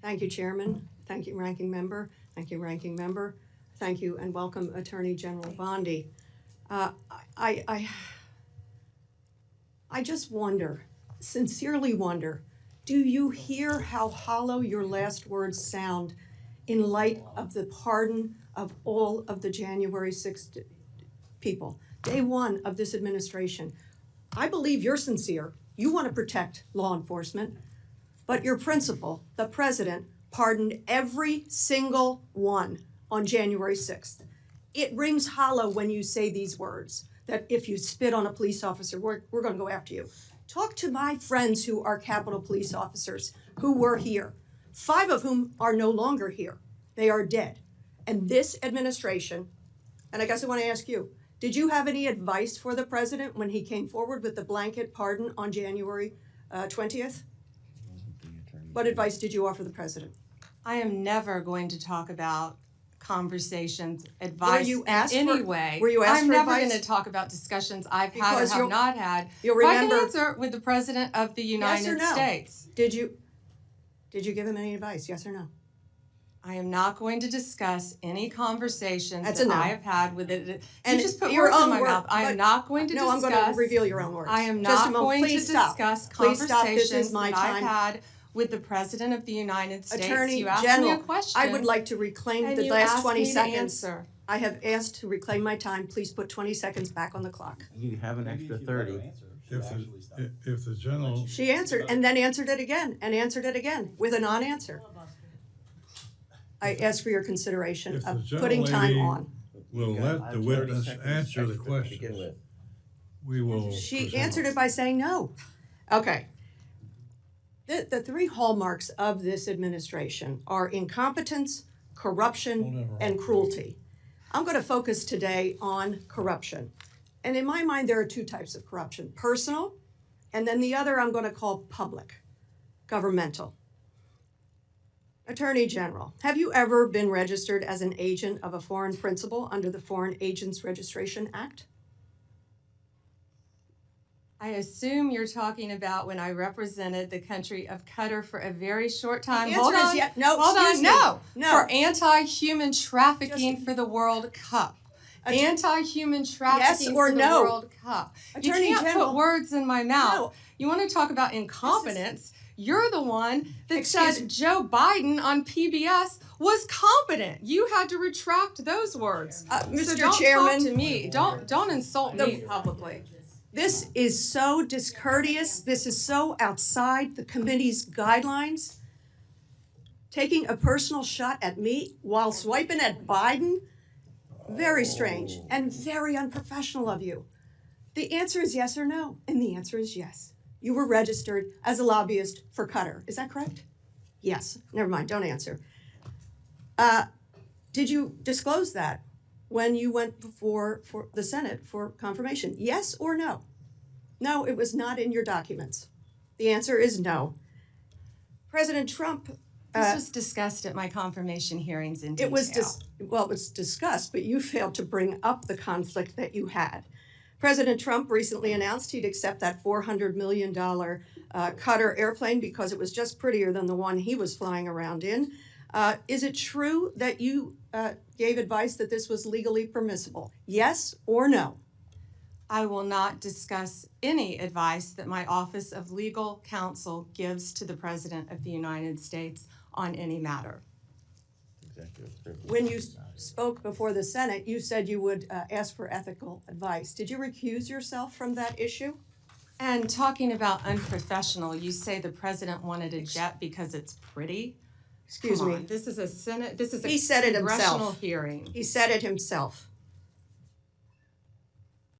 Thank you, Chairman. Thank you, Ranking Member. Thank you, Ranking Member. Thank you, and welcome, Attorney General Bondi. I just wonder, sincerely wonder, do you hear how hollow your last words sound in light of the pardon of all of the January 6th people, day one of this administration? I believe you're sincere. You want to protect law enforcement, but your principal, the president, pardoned every single one on January 6th. It rings hollow when you say these words, that if you spit on a police officer, we're going to go after you. Talk to my friends who are Capitol Police officers who were here, 5 of whom are no longer here. They are dead. And this administration, and I guess I want to ask you, did you have any advice for the president when he came forward with the blanket pardon on January 20th? What advice did you offer the president? I am never going to talk about conversations, advice Were you asked anyway. Were you asked I'm for never advice? going to talk about discussions I've had Because or have not had. You'll But remember. I can answer with the President of the United Yes or no? States. Did you give him any advice? Yes or no? I am not going to discuss any conversations That's a that no. I have had with it. And you just put your words in own my word, mouth. I but- am not going to No, discuss. I'm going to reveal your own words. I am Just a not moment. going to Please stop. discuss Please stop. This conversations is my that time. I've had with the President of the United States. Attorney you asked General, me a question. I would like to reclaim and the you last asked 20 me to seconds. answer. I have asked to reclaim my time. Please put 20 seconds back on the clock. You have an extra 30. If the general, She answered and then answered it again and answered it again with a non-answer. I ask for your consideration if the of general putting time lady on. will let the witness answer the questions, we will. She proceed. answered it by saying no. Okay. The 3 hallmarks of this administration are incompetence, corruption, and cruelty. I'm going to focus today on corruption. And in my mind, there are 2 types of corruption: personal, and then the other I'm going to call public, governmental. Attorney General, have you ever been registered as an agent of a foreign principal under the Foreign Agents Registration Act? I assume you're talking about when I represented the country of Qatar for a very short time. The answer is yes. No, hold excuse on. me. No. No. For anti-human trafficking Just- for the World Cup. Anti-human trafficking Yes or for the no? World Cup. Attorney you can't General, put words in my mouth. no. You want to talk about incompetence? You're the one that Excuse said me. Joe Biden on PBS was competent. You had to retract those words. Mr. So don't Chairman, talk to me. Don't insult me publicly. this is so discourteous. This is so outside the committee's guidelines. Taking a personal shot at me while swiping at Biden, very strange and very unprofessional of you. The answer is yes or no, and the answer is yes. You were registered as a lobbyist for Qatar. Is that correct? Yes. Never mind. Don't answer. Did you disclose that when you went before for the Senate for confirmation? Yes or no? No, it was not in your documents. The answer is no. President Trump. This was discussed at my confirmation hearings in detail. It was it was discussed, but you failed to bring up the conflict that you had. President Trump recently announced he'd accept that $400 million Qatar airplane because it was just prettier than the one he was flying around in. Is it true that you gave advice that this was legally permissible? Yes or no? I will not discuss any advice that my Office of Legal Counsel gives to the President of the United States on any matter. When you spoke before the Senate, you said you would ask for ethical advice. Did you recuse yourself from that issue? And talking about unprofessional, you say the President wanted a jet because it's pretty? Excuse Come me. on, this is a Senate, this is He a said it congressional himself. hearing. He said it himself.